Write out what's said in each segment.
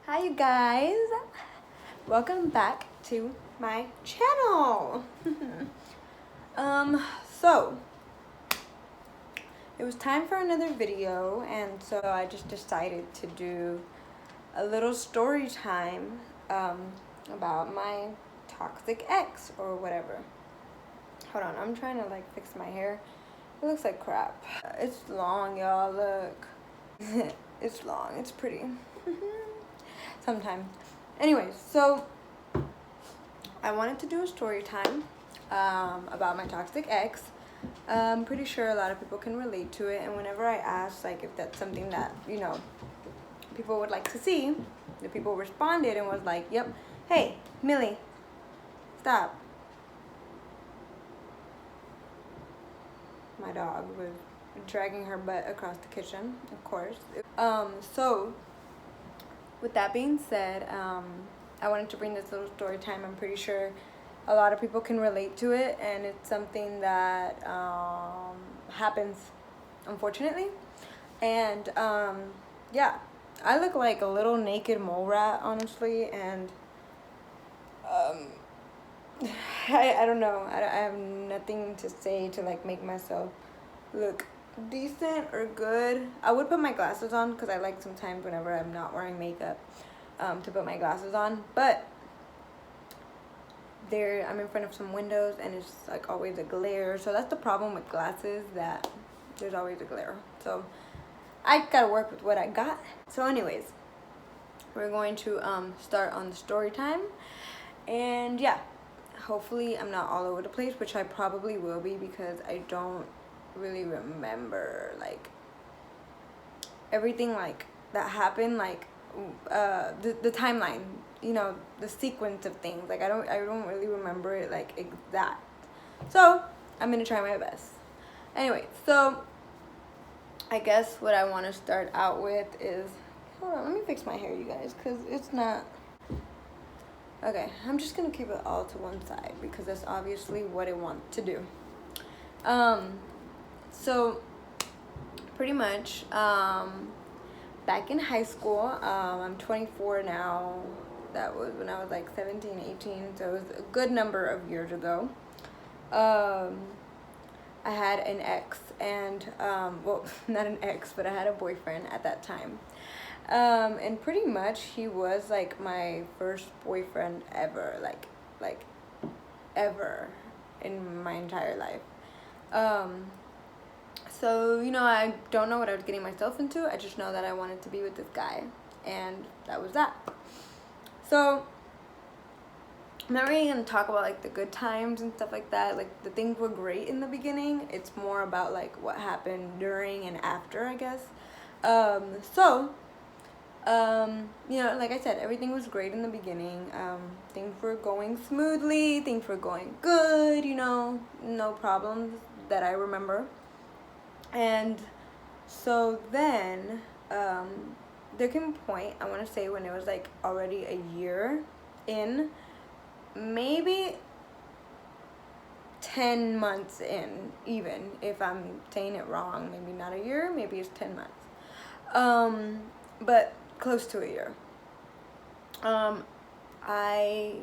Hi you guys, welcome back to my channel. So it was time for another video, and so I just decided to do a little story time about my toxic ex or whatever. Hold on, I'm trying to like fix my hair. It looks like crap. It's long, y'all, look. It's long, it's pretty. Sometimes. Anyways, so I wanted to do a story time about my toxic ex. I'm pretty sure a lot of people can relate to it, and whenever I asked like if that's something that, you know, people would like to see, the people responded and was like, yep, hey, Millie, stop. My dog was dragging her butt across the kitchen, of course. So with that being said, I wanted to bring this little story time. I'm pretty sure a lot of people can relate to it, and it's something that happens, unfortunately. And yeah, I look like a little naked mole rat, honestly, and I don't know. I have nothing to say to like make myself look decent or good. I would put my glasses on because I like sometimes whenever I'm not wearing makeup to put my glasses on, but I'm in front of some windows and it's like always a glare. So that's the problem with glasses, that there's always a glare. So I gotta work with what I got. So anyways, we're going to start on the story time, and yeah, hopefully I'm not all over the place, which I probably will be because I don't really remember like everything like that happened, like the timeline, you know, the sequence of things. Like I don't really remember it like exact. So I'm gonna try my best. Anyway, so I guess what I want to start out with is, hold on, let me fix my hair, you guys, because it's not okay. I'm just gonna keep it all to one side because that's obviously what I want to do. So pretty much back in high school, I'm 24 now. That was when I was like 17, 18, so it was a good number of years ago. I had an ex, and well, not an ex, but I had a boyfriend at that time. And pretty much he was like my first boyfriend ever, like ever in my entire life. So, you know, I don't know what I was getting myself into. I just know that I wanted to be with this guy, and that was that. So I'm not really going to talk about like the good times and stuff like that. Like the things were great in the beginning. It's more about like what happened during and after, I guess. You know, like I said, everything was great in the beginning. Things were going smoothly. Things were going good, you know, no problems that I remember. And so then there came a point, I want to say, when it was like already a year in, maybe 10 months in, even if I'm saying it wrong. Maybe not a year, maybe it's 10 months, but close to a year. I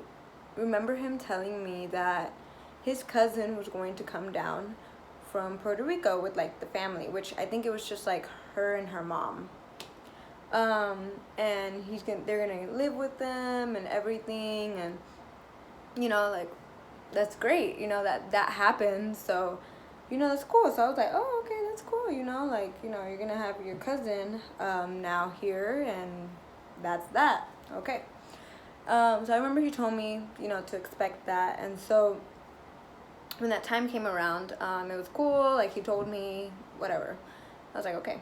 remember him telling me that his cousin was going to come down from Puerto Rico with like the family, which I think it was just like her and her mom. And they're gonna live with them and everything, and you know, like that's great, you know, that happens. So, you know, that's cool. So I was like, oh, okay, that's cool, you know, like, you know, you're gonna have your cousin now here, and that's that. Okay. So I remember he told me, you know, to expect that, and so when that time came around, it was cool. Like he told me whatever. I was like, okay.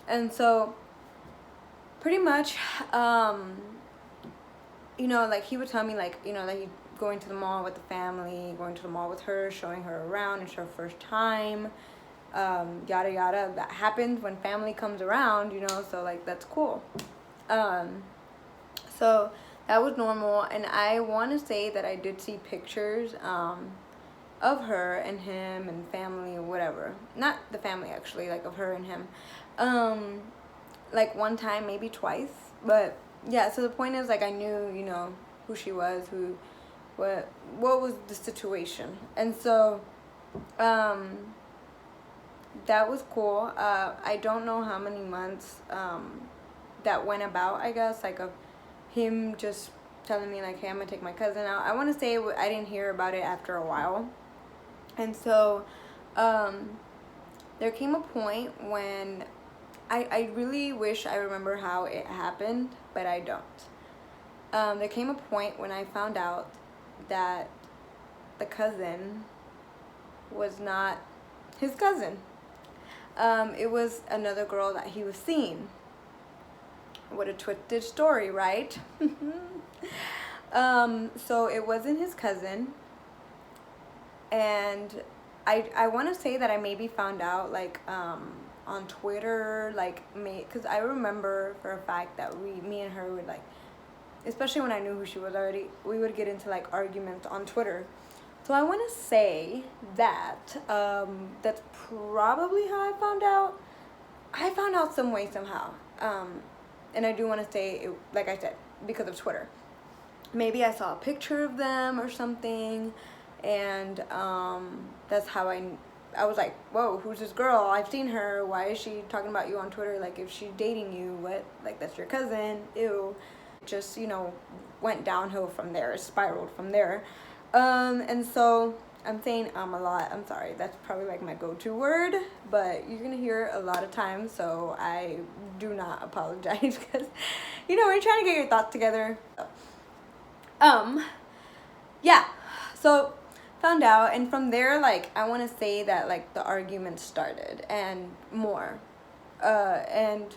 And so pretty much, you know, like he would tell me like, you know, that he's going to the mall with the family, going to the mall with her, showing her around. It's her first time, yada yada. That happens when family comes around, you know, so like that's cool. So that was normal, and I want to say that I did see pictures of her and him and family or whatever. Not the family, actually, like of her and him. Like one time, maybe twice, but yeah, so the point is, like, I knew, you know, who she was, what was the situation. And so, that was cool. I don't know how many months, that went about, I guess, like, of him just telling me, like, hey, I'm gonna take my cousin out. I want to say I didn't hear about it after a while. And so, there came a point when I really wish I remember how it happened, but I don't. There came a point when I found out that the cousin was not his cousin. It was another girl that he was seeing. What a twisted story, right? So it wasn't his cousin. And I want to say that I maybe found out, like, on Twitter, like, because I remember for a fact that me and her would, like, especially when I knew who she was already, we would get into, like, arguments on Twitter. So I want to say that that's probably how I found out. I found out some way, somehow. And I do want to say, like I said, because of Twitter. Maybe I saw a picture of them or something, and that's how I was like, whoa, who's this girl? I've seen her. Why is she talking about you on Twitter? Like, if she's dating you, what? Like, that's your cousin. Ew. Just, you know, went downhill from there, spiraled from there. And so I'm saying a lot. I'm sorry. That's probably like my go-to word, but you're going to hear it a lot of times, so I do not apologize because, you know, when you're trying to get your thoughts together. Yeah. So found out, and from there, like, I want to say that, like, the argument started and more. And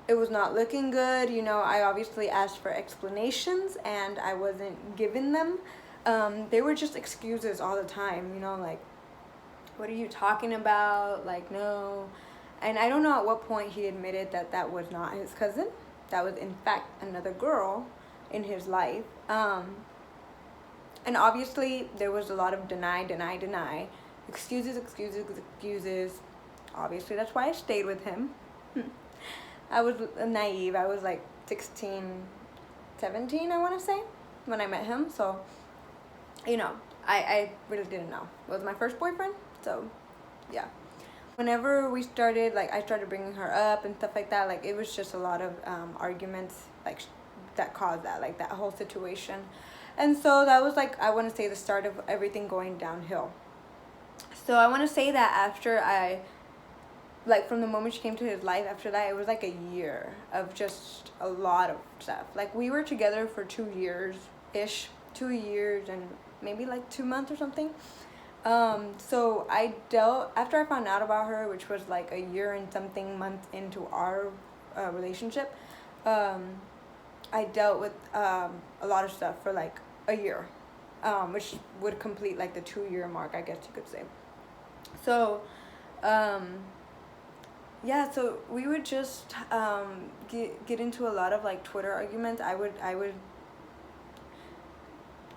it was not looking good. You know, I obviously asked for explanations and I wasn't given them. They were just excuses all the time, you know, like, what are you talking about? Like, no. And I don't know at what point he admitted that that was not his cousin. That was, in fact, another girl in his life. And obviously, there was a lot of deny. Excuses. Obviously, that's why I stayed with him. I was naive. I was like 16, 17, I want to say, when I met him. So, you know, I really didn't know. It was my first boyfriend. So, yeah. Whenever we started, like, I started bringing her up and stuff like that, like, it was just a lot of arguments, like, that caused that, like, that whole situation. And so that was, like, I want to say the start of everything going downhill. So I want to say that after like, from the moment she came to his life, after that, it was like a year of just a lot of stuff. Like, we were together for 2 years-ish, 2 years and maybe like 2 months or something. So after I found out about her, which was like a year and something months into our relationship, I dealt with a lot of stuff for like a year, which would complete like the 2-year mark, I guess you could say. So, yeah, so we would just get into a lot of like Twitter arguments. I would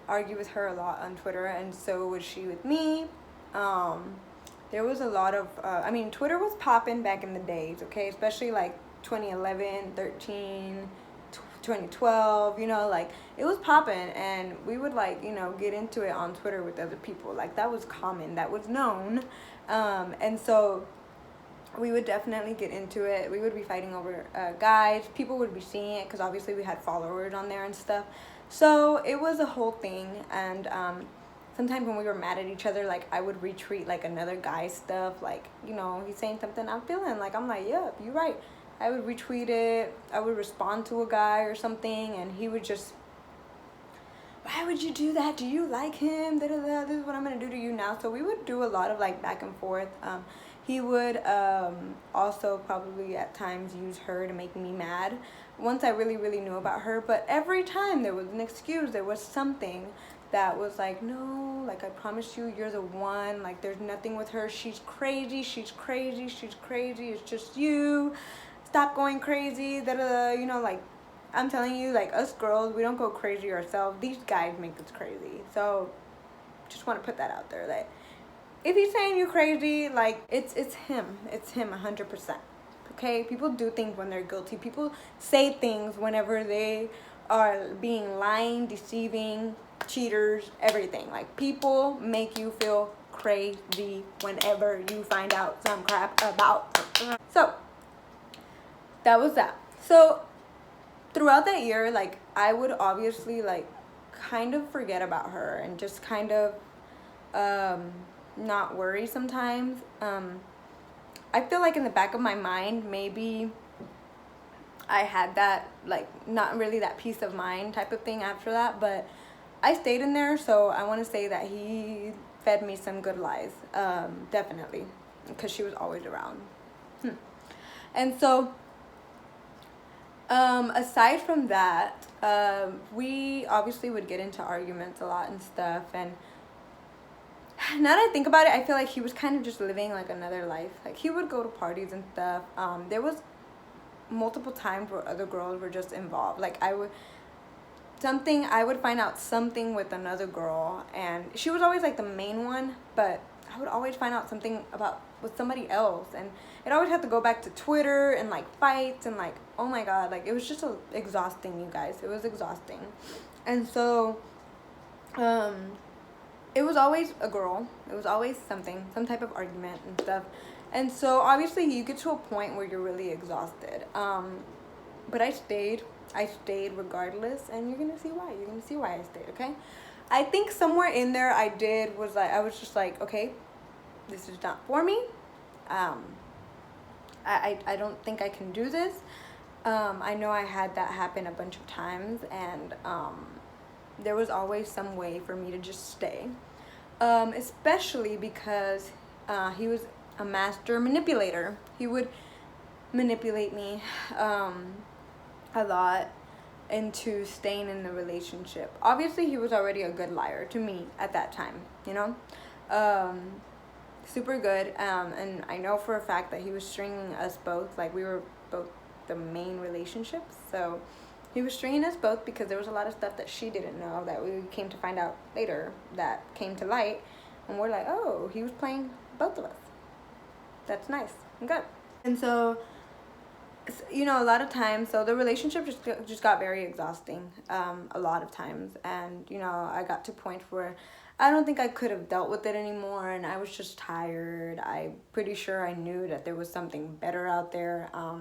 argue with her a lot on Twitter, and so would she with me. There was a lot of I mean, Twitter was popping back in the days, okay, especially like 2011, 13, 2012, you know, like, it was popping, and we would, like, you know, get into it on Twitter with other people. Like, that was common, that was known. And so we would definitely get into it. We would be fighting over guys. People would be seeing it because obviously we had followers on there and stuff. So it was a whole thing. And sometimes when we were mad at each other, like, I would retweet like another guy's stuff. Like, you know, he's saying something I'm feeling. Like, I'm like, yeah, you're right. I would retweet it. I would respond to a guy or something, and he would just, why would you do that? Do you like him? This is what I'm going to do to you now. So we would do a lot of like back and forth. He would also probably at times use her to make me mad once I really, really knew about her. But every time there was an excuse, there was something that was like, no, like, I promise you, you're the one. Like, there's nothing with her. She's crazy. It's just you. Stop going crazy. You know, like, I'm telling you, like, us girls, we don't go crazy ourselves. These guys make us crazy. So just want to put that out there, that if he's saying you're crazy, like, it's him. It's him 100%. Put okay? People do things when they're guilty. People say things whenever they are being lying, deceiving, cheaters, everything. Like, people make you feel crazy whenever you find out some crap about. So that was that. So throughout that year, like, I would obviously, like, kind of forget about her and just kind of not worry sometimes. I feel like in the back of my mind, maybe I had that, like, not really that peace of mind type of thing after that, but I stayed in there, so I want to say that he fed me some good lies, definitely, because she was always around. And so, aside from that, we obviously would get into arguments a lot and stuff, and now that I think about it, I feel like he was kind of just living like another life. Like, he would go to parties and stuff. There was multiple times where other girls were just involved. Like, I would find out something with another girl, and she was always like the main one, but I would always find out something with somebody else, and it always had to go back to Twitter and like fights and like, oh my god, like, it was just exhausting, you guys. It was exhausting. And so it was always a girl. It was always some type of argument and stuff. And so obviously you get to a point where you're really exhausted. But I stayed regardless, and you're gonna see why. You're gonna see why I stayed, okay? I think somewhere in there I was just like, okay, this is not for me. I don't think I can do this. I know I had that happen a bunch of times, and there was always some way for me to just stay. Especially because he was a master manipulator. He would manipulate me a lot into staying in the relationship. Obviously, he was already a good liar to me at that time, you know? Super good. And I know for a fact that he was stringing us both. Like, we were both the main relationships. So he was stringing us both because there was a lot of stuff that she didn't know that we came to find out later that came to light. And we're like, oh, he was playing both of us. That's nice and good. And so, you know, a lot of times, so the relationship just got very exhausting, a lot of times. And, you know, I got to a point where I don't think I could have dealt with it anymore, and I was just tired. I'm pretty sure I knew that there was something better out there. I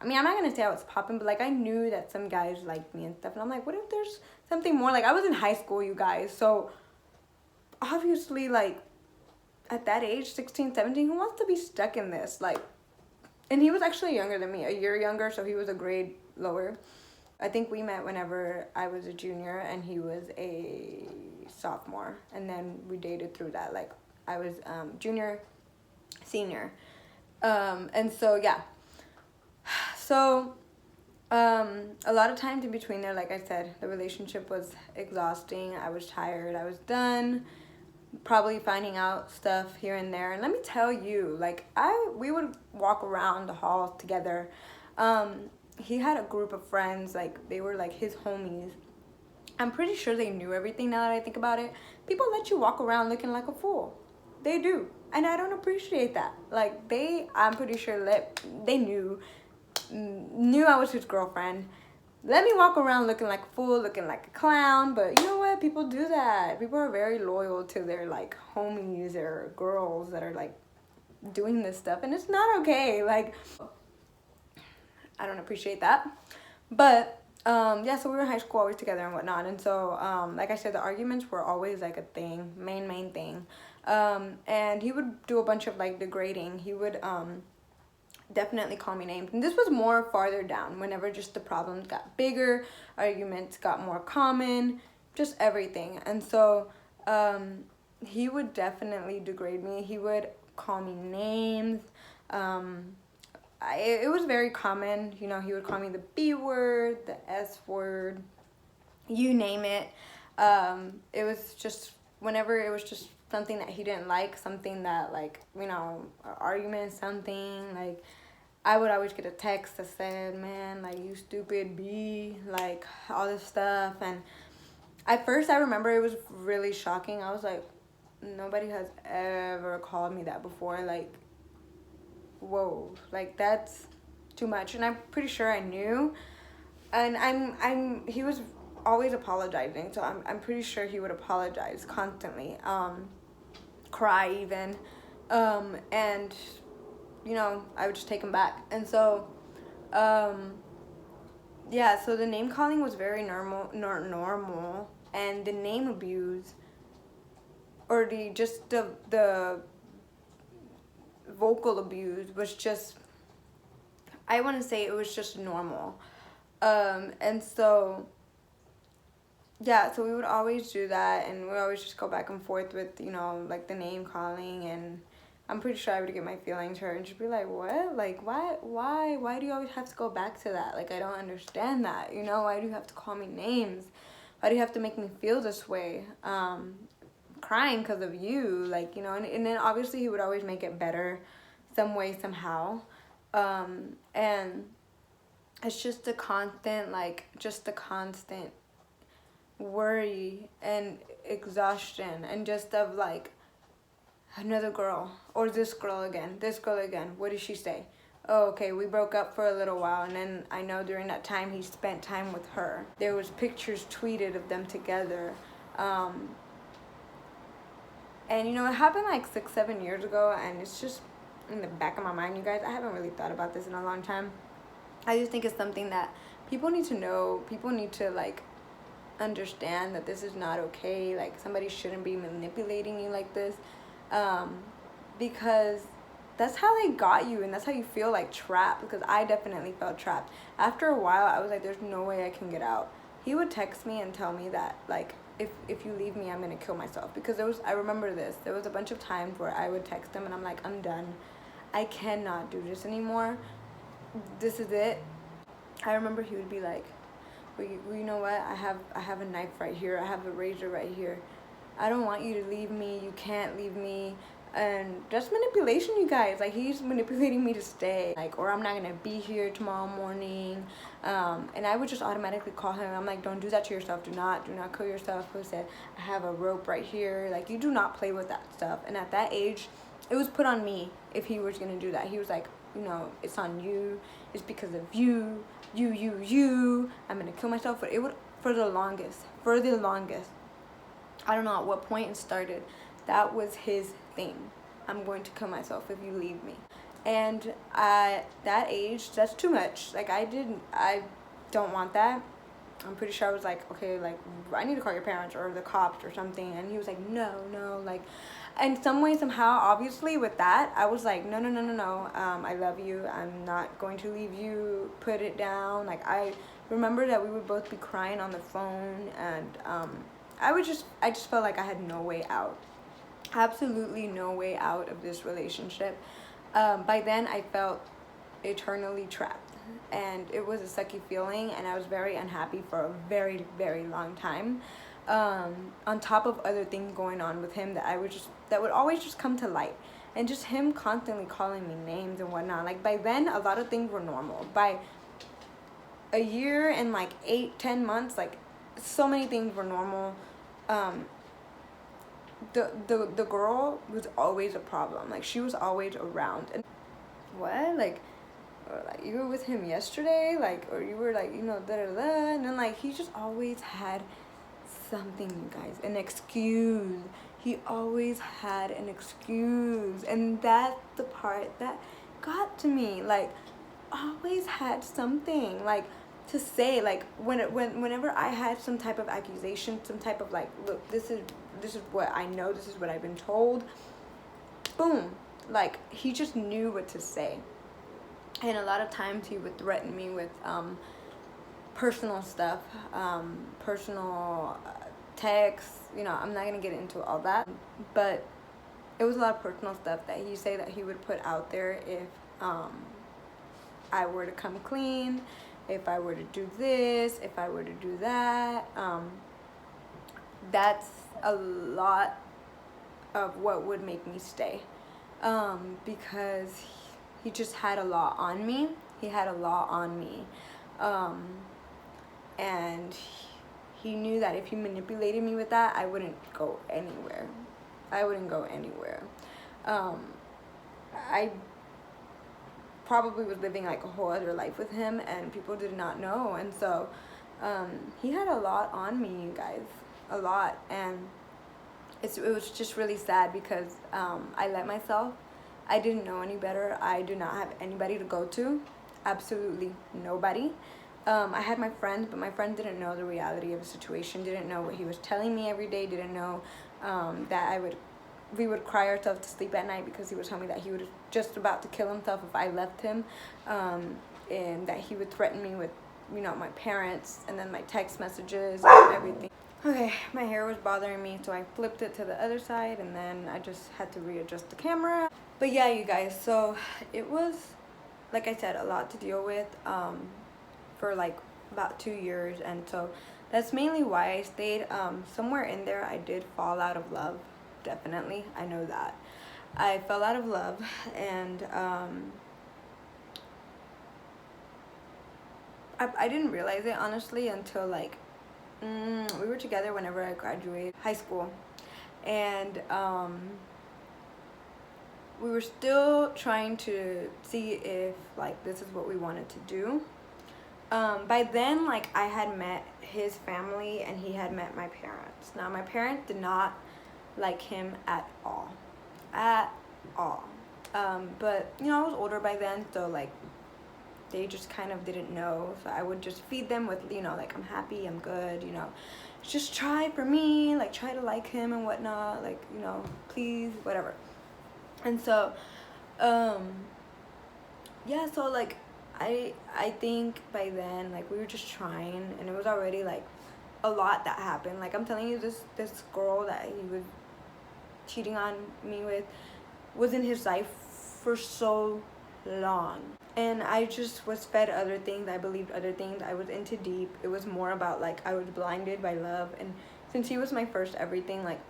mean, I'm not going to say I was popping, but, like, I knew that some guys liked me and stuff. And I'm like, what if there's something more? Like, I was in high school, you guys. So, obviously, like, at that age, 16, 17, who wants to be stuck in this? Like, and he was actually younger than me, a year younger, so he was a grade lower. I think we met whenever I was a junior and he was a sophomore. And then we dated through that. Like, I was junior, senior. And so, yeah. So, a lot of times in between there, like I said, the relationship was exhausting. I was tired. I was done. Probably finding out stuff here and there. And let me tell you, like, we would walk around the halls together. He had a group of friends, like, they were like his homies. I'm pretty sure they knew everything now that I think about it. People let you walk around looking like a fool. They do. And I don't appreciate that. Like, I'm pretty sure they knew I was his girlfriend. Let me walk around looking like a fool, looking like a clown. But you know what? People do that. People are very loyal to their, like, homies or girls that are, like, doing this stuff. And it's not okay. Like, I don't appreciate that. But, yeah, so we were in high school always together and whatnot. And so, like I said, the arguments were always, like, a thing. Main thing. And he would do a bunch of, like, degrading. He would, definitely call me names. And this was more farther down, whenever just the problems got bigger, arguments got more common, just everything. And so he would definitely degrade me. He would call me names. It was very common, you know. He would call me the B word, the S word, you name it. It was just whenever it was just something that he didn't like, something that, like, you know, an argument, something, like, I would always get a text that said, man, like, you stupid B, like, all this stuff. And at first, I remember it was really shocking. I was like, nobody has ever called me that before. Like, whoa, like that's too much. And I'm pretty sure I knew. And he was always apologizing, so I'm pretty sure he would apologize constantly, cry even, and I would just take him back. And so yeah, so the name calling was very normal, and the name abuse, or the vocal abuse, was just, I want to say it was just normal. And so yeah, so we would always do that, and we would always just go back and forth with, like the name calling. And I'm pretty sure I would get my feelings hurt and just be like, what? Like, why do you always have to go back to that? Like, I don't understand that, why do you have to call me names? Why do you have to make me feel this way? Crying because of you, like, and then obviously he would always make it better some way, somehow. And it's just a constant, worry and exhaustion, and just of like, another girl, or this girl again, what did she say? Oh, okay, we broke up for a little while, and then I know during that time he spent time with her. There was pictures tweeted of them together. And it happened like 6-7 years ago, and it's just in the back of my mind, you guys. I haven't really thought about this in a long time. I just think it's something that people need to know. People need to like understand that this is not okay. Like, somebody shouldn't be manipulating you like this, because that's how they got you, and that's how you feel like trapped. Because I definitely felt trapped. After a while, I was like, there's no way I can get out. He would text me and tell me that, like, if you leave me, I'm gonna kill myself. Because I remember this, there was a bunch of times where I would text him and I'm like, I'm done, I cannot do this anymore, this is it. I remember he would be like, well, you know what, I have a knife right here, I have a razor right here, I don't want you to leave me, you can't leave me. And that's manipulation, you guys. Like, he's manipulating me to stay, like, or I'm not gonna be here tomorrow morning. And I would just automatically call him. I'm like, don't do that to yourself. Do not kill yourself. Who said, I have a rope right here. Like, you do not play with that stuff. And at that age, it was put on me if he was gonna do that. He was like, it's on you, it's because of you, I'm gonna kill myself. But it would, for the longest, I don't know at what point it started, that was his thing. I'm going to kill myself if you leave me. And at that age, that's too much. Like, I don't want that. I'm pretty sure I was like, okay, like, I need to call your parents or the cops or something. And he was like, no, like, and some way, somehow, obviously with that, I was like, no, I love you, I'm not going to leave you, put it down. Like, I remember that we would both be crying on the phone, and I just felt like I had no way out. Absolutely no way out of this relationship. By then, I felt eternally trapped, and it was a sucky feeling, and I was very unhappy for a very, very long time. On top of other things going on with him that would always just come to light, and just him constantly calling me names and whatnot. Like, by then, a lot of things were normal. By a year and like 8-10 months, like, so many things were normal. The girl was always a problem. Like, she was always around. And what, like, you were with him yesterday, like, or you were like, and then, like, he just always had something, you guys, an excuse. He always had an excuse, and that's the part that got to me. Like, always had something, like, to say. Like, whenever I had some type of accusation, some type of like, look, this is what I know, this is what I've been told, boom, like, he just knew what to say. And a lot of times he would threaten me with personal stuff, personal texts. I'm not gonna get into all that, but it was a lot of personal stuff that he said that he would put out there if I were to come clean, if I were to do this, if I were to do that. That's a lot of what would make me stay, because he just had a law on me. And he knew that if he manipulated me with that, I wouldn't go anywhere. probably was living like a whole other life with him, and people did not know. And so he had a lot on me, you guys, a lot. And it was just really sad because I let myself. I didn't know any better. I do not have anybody to go to, absolutely nobody. I had my friends, but my friends didn't know the reality of the situation, didn't know what he was telling me every day, didn't know that we would cry ourselves to sleep at night because he would tell me that he was just about to kill himself if I left him, and that he would threaten me with, you know, my parents, and then my text messages and everything. Okay, my hair was bothering me, so I flipped it to the other side, and then I just had to readjust the camera. But yeah, you guys, so it was, like I said, a lot to deal with for like about 2 years, and so that's mainly why I stayed. Somewhere in there I did fall out of love, definitely. I know that. I fell out of love, and I didn't realize it, honestly, until like we were together whenever I graduated high school, and we were still trying to see if like this is what we wanted to do. By then, like, I had met his family and he had met my parents. Now, my parents did not like him at all. At all. But, you know, I was older by then, so, like, they just kind of didn't know. So I would just feed them with, you know, like, I'm happy, I'm good, you know. Just try for me, like, try to like him and whatnot. Like, you know, please, whatever. And so, yeah, so, like, I think by then, like, we were just trying, and it was already like a lot that happened. Like, I'm telling you, this girl that he was cheating on me with was in his life for so long, and I just was fed other things. I believed other things. I was into deep. It was more about, like, I was blinded by love, and since he was my first everything, like,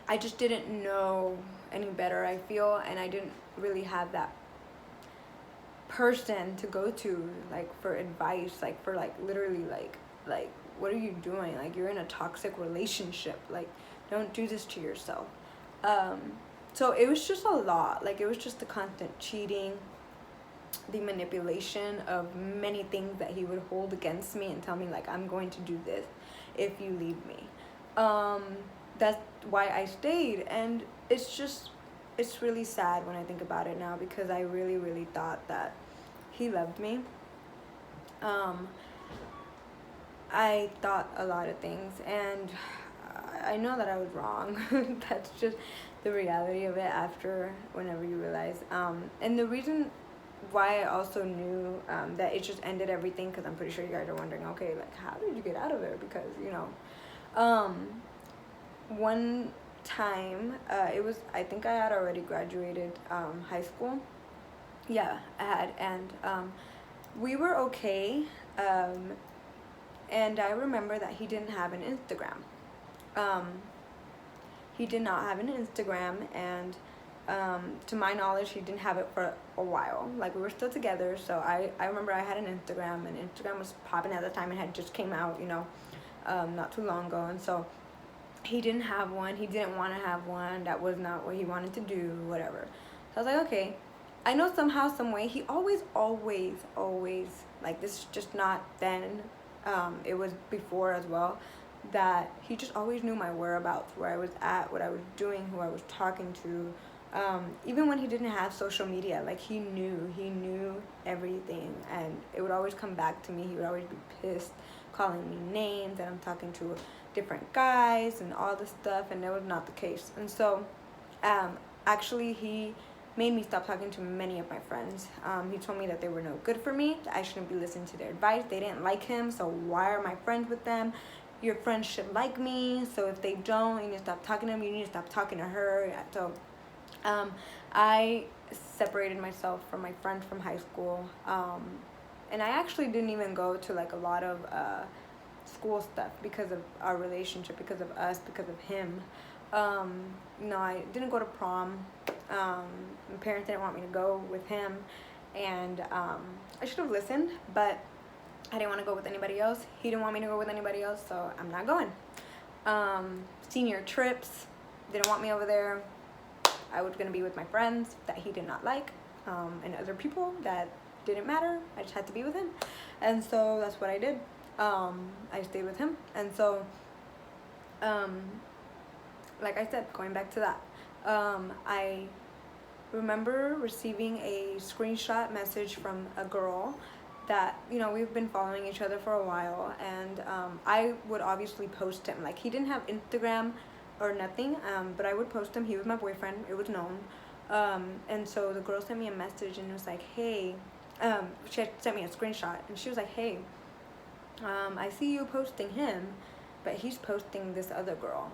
I just didn't know any better, I feel, and I didn't really have that person to go to, like, for advice, like, for, like, literally, like what are you doing? Like, you're in a toxic relationship, like, don't do this to yourself. So it was just a lot. Like, it was just the constant cheating, the manipulation of many things that he would hold against me and tell me, like, I'm going to do this if you leave me. That's why I stayed, and it's really sad when I think about it now, because I really, really thought that he loved me. I thought a lot of things, and I know that I was wrong. That's just the reality of it after, whenever you realize. And the reason why I also knew that it just ended everything, because I'm pretty sure you guys are wondering, okay, like, how did you get out of there? Because, you know, one time, I think I had already graduated high school. Yeah, I had, and we were okay, and I remember that he didn't have an Instagram. He did not have an Instagram, and to my knowledge, he didn't have it for a while. Like, we were still together, so I remember I had an Instagram, and Instagram was popping at the time. It had just came out, you know, not too long ago, and so he didn't have one. He didn't want to have one. That was not what he wanted to do, whatever. So I was like, okay. I know somehow, some way, he always, like, this is just not then, it was before as well, that he just always knew my whereabouts, where I was at, what I was doing, who I was talking to. Even when he didn't have social media, like, he knew everything, and it would always come back to me. He would always be pissed, calling me names, and I'm talking to different guys and all this stuff, and it was not the case. And so, actually, he made me stop talking to many of my friends. He told me that they were no good for me, that I shouldn't be listening to their advice. They didn't like him, so why are my friends with them? Your friends should like me, so if they don't, you need to stop talking to them, you need to stop talking to her. So I separated myself from my friends from high school, and I actually didn't even go to, like, a lot of school stuff because of our relationship, because of us, because of him. No, I didn't go to prom. My parents didn't want me to go with him, and I should have listened, but I didn't want to go with anybody else. He didn't want me to go with anybody else, so I'm not going. Senior trips, didn't want me over there. I was going to be with my friends that he did not like. and other people that didn't matter. I just had to be with him. And so that's what I did. I stayed with him. And so, um, like I said, going back to that, I remember receiving a screenshot message from a girl that, you know, we've been following each other for a while, and I would obviously post him. Like, he didn't have Instagram or nothing, but I would post him. He was my boyfriend. It was known. And so the girl sent me a message and it was like, hey, she had sent me a screenshot and she was like, hey, I see you posting him, but he's posting this other girl.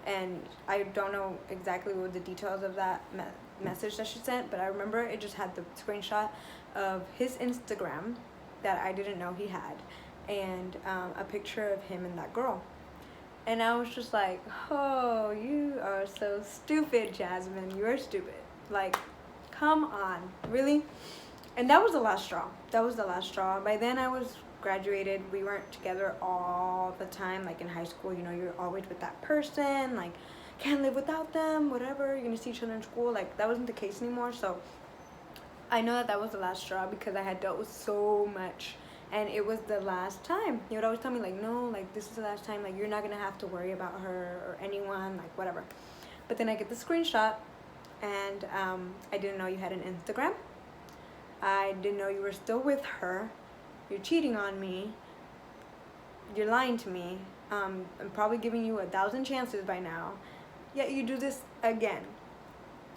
And I don't know exactly what the details of that message that she sent, but I remember it just had the screenshot of his Instagram that I didn't know he had, and a picture of him and that girl. And I was just like, oh, you are so stupid, Jasmine. You're stupid. Like, come on. Really? And that was the last straw. That was the last straw. By then I was graduated. We weren't together all the time. Like in high school, you know, you're always with that person. Like, can't live without them, whatever. You're going to see each other in school. Like, that wasn't the case anymore. So I know that that was the last straw because I had dealt with so much. And it was the last time. He would always tell me, like, no, like, this is the last time. Like, you're not going to have to worry about her or anyone, like, whatever. But then I get the screenshot, and I didn't know you had an Instagram. I didn't know you were still with her. You're cheating on me. You're lying to me. I'm probably giving you 1,000 chances by now. Yet you do this again.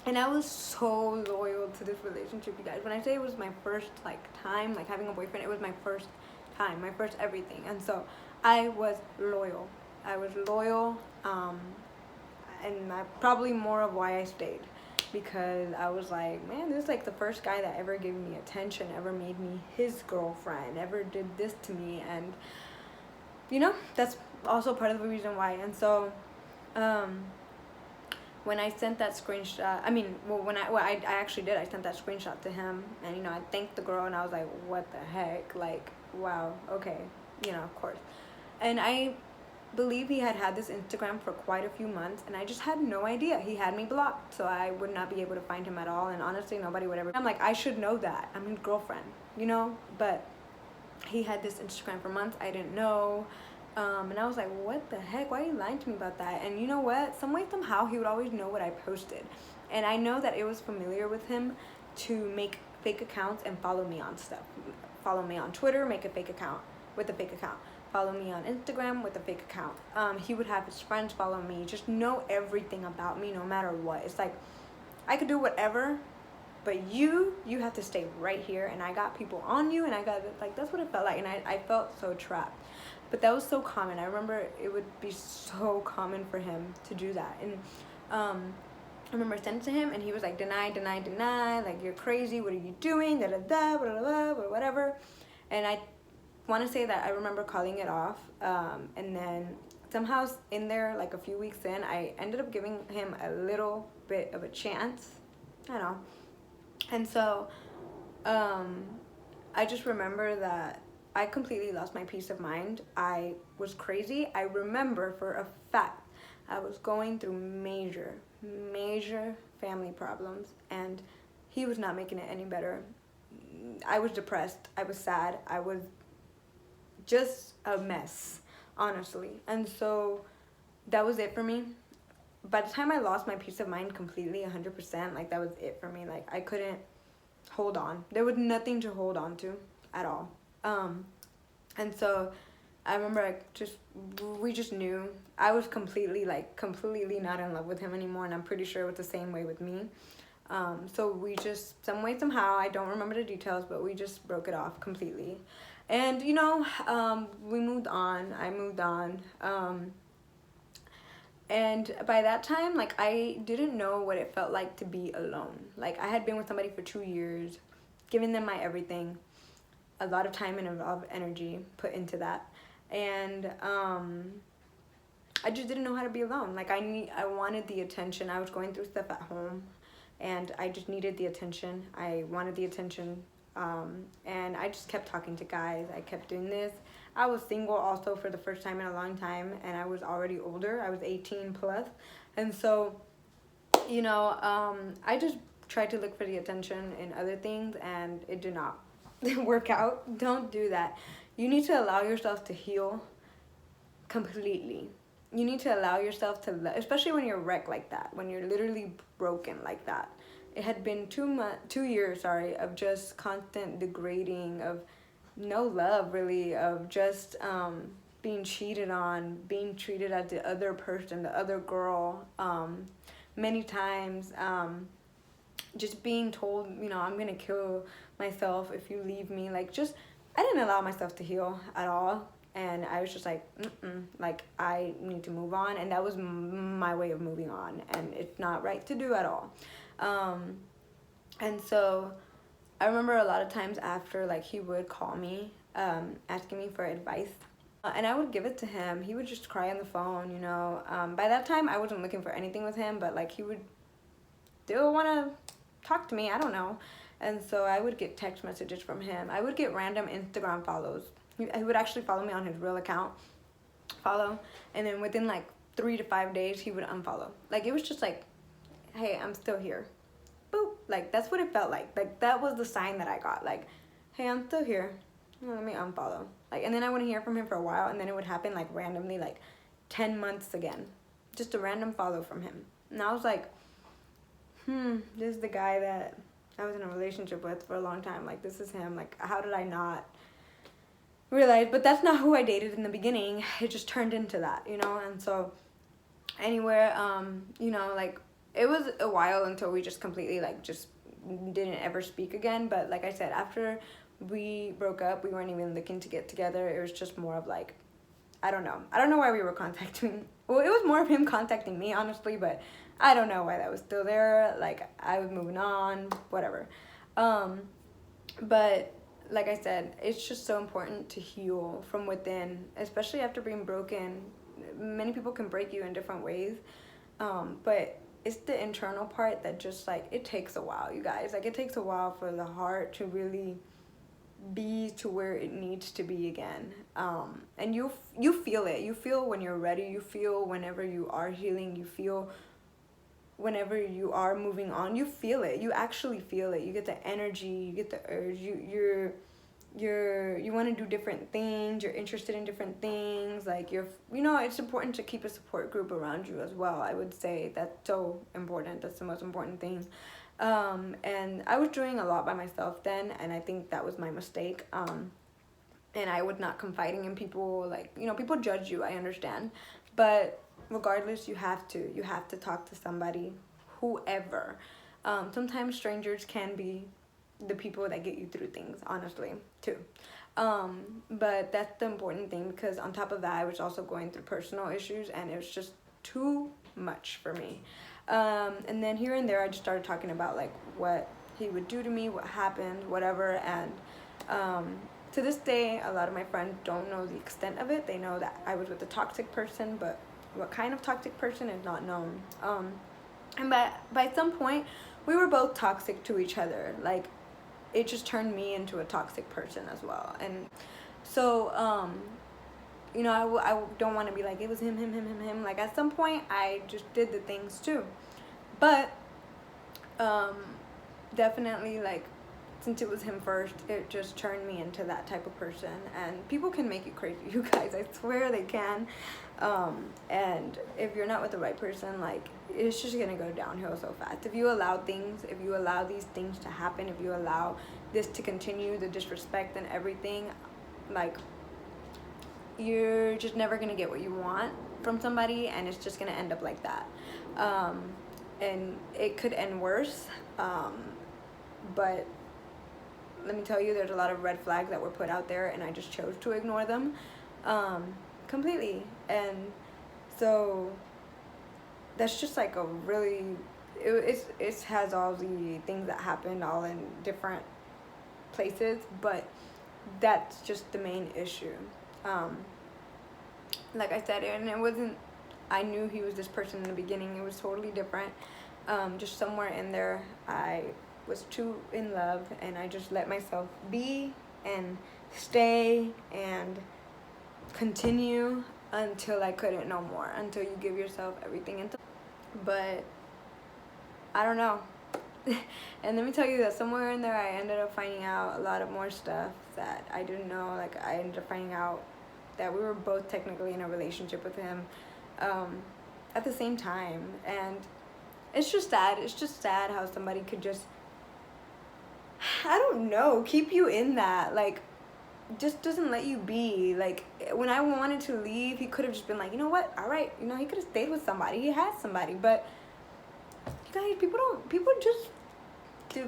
And I was so loyal to this relationship, you guys. When I say it was my first, like, time, like, having a boyfriend, it was my first time, my first everything. And so I was loyal. I was loyal, and probably more of why I stayed. Because I was like, man, this is, like, the first guy that ever gave me attention, ever made me his girlfriend, ever did this to me. And, you know, that's also part of the reason why. And so, when I sent that screenshot, I actually did. I sent that screenshot to him, and, you know, I thanked the girl, and I was like, what the heck? Like, wow, okay, you know, of course. And I believe he had this Instagram for quite a few months, and I just had no idea. He had me blocked, so I would not be able to find him at all, and honestly, nobody would ever. I'm like, I should know that. I'm his girlfriend, you know? But he had this Instagram for months. I didn't know. And I was like, what the heck? Why are you lying to me about that? And you know what? Some way, somehow, he would always know what I posted. And I know that it was familiar with him to make fake accounts and follow me on stuff. Follow me on Twitter, make a fake account with a fake account. Follow me on Instagram with a fake account. He would have his friends follow me. Just know everything about me no matter what. It's like, I could do whatever, but you have to stay right here. And I got people on you, and I got, like, that's what it felt like. And I felt so trapped. But that was so common. I remember it would be so common for him to do that. And I remember sending it to him, and he was like, deny, deny, deny. Like, you're crazy. What are you doing? Da da da, blah, blah, blah, or whatever. And I want to say that I remember calling it off. And then somehow in there, like a few weeks in, I ended up giving him a little bit of a chance. I don't know. And so I just remember that I completely lost my peace of mind. I was crazy. I remember for a fact I was going through major family problems, and he was not making it any better. I was depressed. I was sad. I was just a mess, honestly. And so that was it for me. By the time I lost my peace of mind completely, 100%, like, that was it for me. Like, I couldn't hold on. There was nothing to hold on to at all. And so I remember we just knew. I was completely not in love with him anymore, and I'm pretty sure it was the same way with me. So we just, some way, somehow, I don't remember the details, but we just broke it off completely. And, you know, we moved on. I moved on. And by that time, like, I didn't know what it felt like to be alone. Like, I had been with somebody for 2 years, giving them my everything. A lot of time and a lot of energy put into that, and I just didn't know how to be alone. Like, I wanted the attention. I was going through stuff at home, and I just needed the attention. I wanted the attention, and I just kept talking to guys. I kept doing this. I was single also for the first time in a long time, and I was already older. I was 18 plus, and so, you know, I just tried to look for the attention in other things and it did not work out. Don't do that. You need to allow yourself to heal completely. You need to allow yourself to, especially when you're wrecked like that, when you're literally broken like that. It had been 2 years, of just constant degrading, of no love really, of just being cheated on, being treated as the other person, the other girl, many times, just being told, I'm gonna kill myself if you leave me. Like, just, I didn't allow myself to heal at all. And I was just like, like, I need to move on. And that was my way of moving on. And it's not right to do at all. And so I remember a lot of times after, like, he would call me, asking me for advice. And I would give it to him. He would just cry on the phone, By that time, I wasn't looking for anything with him. But, like, he would still want to talk to me. I don't know. And so I would get text messages from him. I would get random Instagram follows. He would actually follow me on his real account, and then within like 3 to 5 days he would unfollow. Like, it was just like, hey, I'm still here, boop. Like, that's what it felt like. Like, that was the sign that I got, like, hey, I'm still here, let me unfollow. Like, and then I wouldn't hear from him for a while, and then it would happen like randomly, like 10 months again, just a random follow from him. And I was like, this is the guy that I was in a relationship with for a long time. Like, this is him. Like, how did I not realize? But that's not who I dated in the beginning. It just turned into that, And so anywhere, like, it was a while until we just completely, like, just didn't ever speak again. But like I said, after we broke up, we weren't even looking to get together. It was just more of like, I don't know why we were contacting. Well, it was more of him contacting me, honestly, but I don't know why that was still there. Like, I was moving on, whatever. But like I said, it's just so important to heal from within, especially after being broken. Many people can break you in different ways, but it's the internal part that just, like, it takes a while, you guys. Like, it takes a while for the heart to really be to where it needs to be again. And you feel it. You feel when you're ready. You feel whenever you are healing. You feel whenever you are moving on. You feel it. You actually feel it. You get the energy. You get the urge. You want to do different things. You're interested in different things. Like, it's important to keep a support group around you as well. I would say that's so important. That's the most important thing. And I was doing a lot by myself then, and I think that was my mistake. And I was not confiding in people. Like, people judge you, I understand, but regardless, you have to talk to somebody, whoever. Sometimes strangers can be the people that get you through things, honestly, too. But that's the important thing, because on top of that, I was also going through personal issues, and it was just too much for me. And then here and there, I just started talking about, like, what he would do to me, what happened, whatever. And to this day, a lot of my friends don't know the extent of it. They know that I was with a toxic person, but what kind of toxic person is not known. And by some point, we were both toxic to each other. Like, it just turned me into a toxic person as well. And so, I don't want to be like, it was him. Like, at some point, I just did the things too. But definitely, like, since it was him first, it just turned me into that type of person. And people can make you crazy, you guys. I swear they can. And if you're not with the right person, like, it's just gonna go downhill so fast. If you allow these things to happen, if you allow this to continue, the disrespect and everything, like, you're just never gonna get what you want from somebody, and it's just gonna end up like that. And it could end worse. But let me tell you, there's a lot of red flags that were put out there, and I just chose to ignore them completely. And so that's just like a really, it has all the things that happened all in different places, but that's just the main issue. Like I said, and it wasn't, I knew he was this person in the beginning. It was totally different. Just somewhere in there, I was too in love, and I just let myself be and stay and continue until I couldn't no more, until you give yourself everything. But I don't know. And let me tell you that somewhere in there I ended up finding out a lot of more stuff that I didn't know. Like, I ended up finding out that we were both technically in a relationship with him at the same time. And it's just sad. It's just sad how somebody could just, I don't know, keep you in that. Like, just doesn't let you be. Like, when I wanted to leave, he could have just been like, you know what, all right, you know, he could have stayed with somebody. He had somebody. But you guys,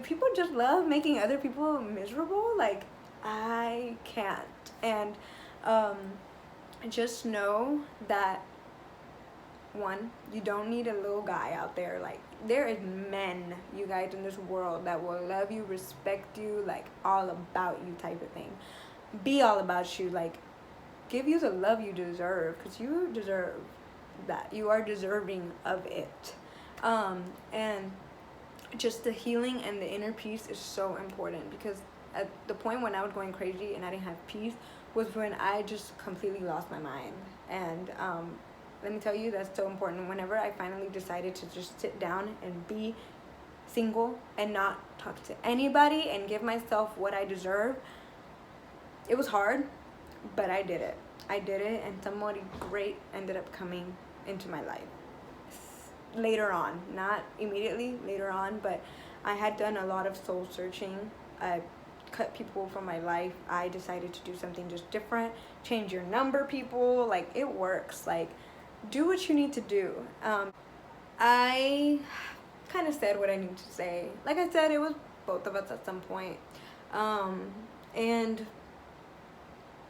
people just love making other people miserable. Like, I can't. And just know that, one, you don't need a little guy out there. Like, there is men, you guys, in this world that will love you, respect you, like, all about you type of thing. Be all about you, like, give you the love you deserve, because you deserve that. You are deserving of it. And just the healing and the inner peace is so important, because at the point when I was going crazy and I didn't have peace was when I just completely lost my mind. And let me tell you, that's so important. Whenever I finally decided to just sit down and be single and not talk to anybody and give myself what I deserve, it was hard, but I did it. I did it, and somebody great ended up coming into my life later on. Not immediately, later on, but I had done a lot of soul searching. I cut people from my life. I decided to do something just different. Change your number, people. Like, it works. Like, do what you need to do. I kind of said what I need to say. Like I said, it was both of us at some point. And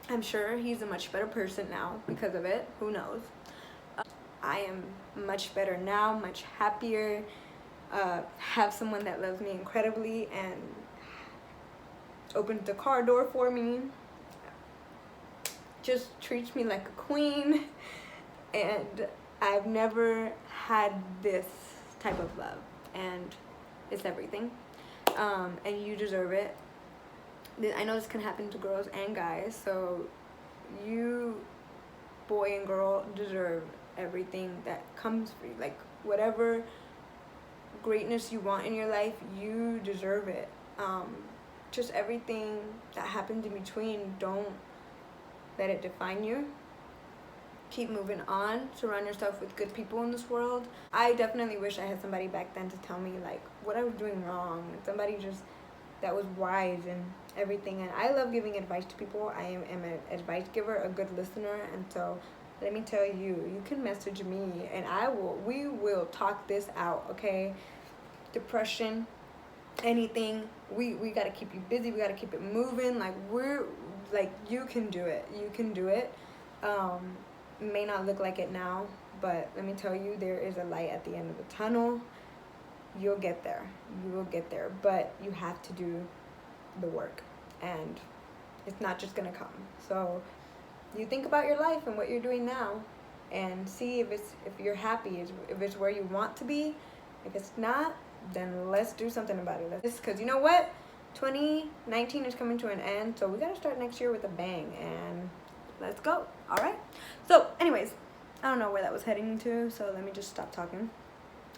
I'm sure he's a much better person now because of it. Who knows? I am much better now, much happier. Have someone that loves me incredibly and opens the car door for me. Just treats me like a queen. And I've never had this type of love. And it's everything. And you deserve it. I know this can happen to girls and guys, so you, boy and girl, deserve everything that comes for you. Like, whatever greatness you want in your life, you deserve it. Just everything that happens in between, don't let it define you. Keep moving on. Surround yourself with good people in this world. I definitely wish I had somebody back then to tell me, like, what I was doing wrong. Somebody just that was wise and everything. And I love giving advice to people. I am an advice giver, a good listener. And so let me tell you, you can message me and we will talk this out, okay? Depression, anything, we got to keep you busy. We got to keep it moving. Like, you can do it. You can do it. It may not look like it now, but let me tell you, there is a light at the end of the tunnel. You'll get there. You will get there, but you have to do the work, and it's not just gonna come. So you think about your life and what you're doing now, and see if you're happy, if it's where you want to be. If it's not, then let's do something about it. Because you know what, 2019 is coming to an end, so we gotta start next year with a bang, and let's go. All right. So anyways, I don't know where that was heading to, so let me just stop talking.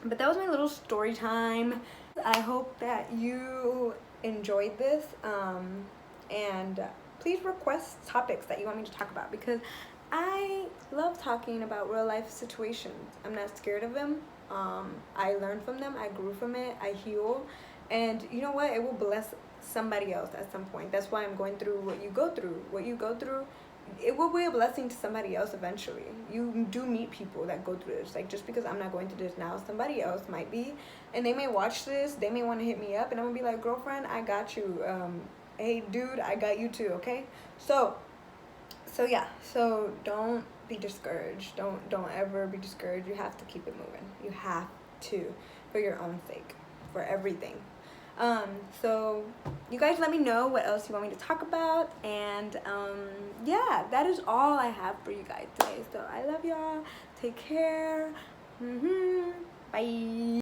But that was my little story time. I hope that you enjoyed this, and please request topics that you want me to talk about, because I love talking about real life situations. I'm not scared of them. I learned from them. I grew from it. I heal, and you know what, it will bless somebody else at some point. That's why I'm going through what you go through. It will be a blessing to somebody else eventually. You do meet people that go through this. Like, just because I'm not going through this now, somebody else might be, and they may watch this, they may want to hit me up, and I'm gonna be like, girlfriend, I got you. Hey dude, I got you too. Okay, so yeah, so don't be discouraged. Don't ever be discouraged. You have to keep it moving. You have to, for your own sake, for everything. So you guys let me know what else you want me to talk about, and yeah, that is all I have for you guys today. So I love y'all. Take care. Bye.